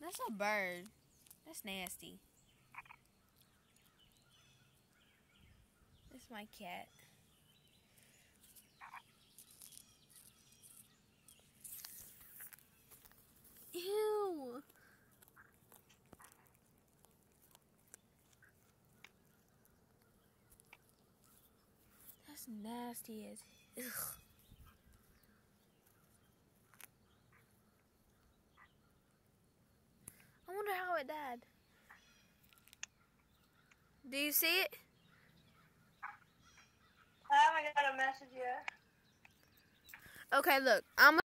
That's a bird. That's nasty. That's my cat. Ew. That's nasty as ugh. I wonder how it died. Do you see it? I haven't got a message yet. Okay, look. I'm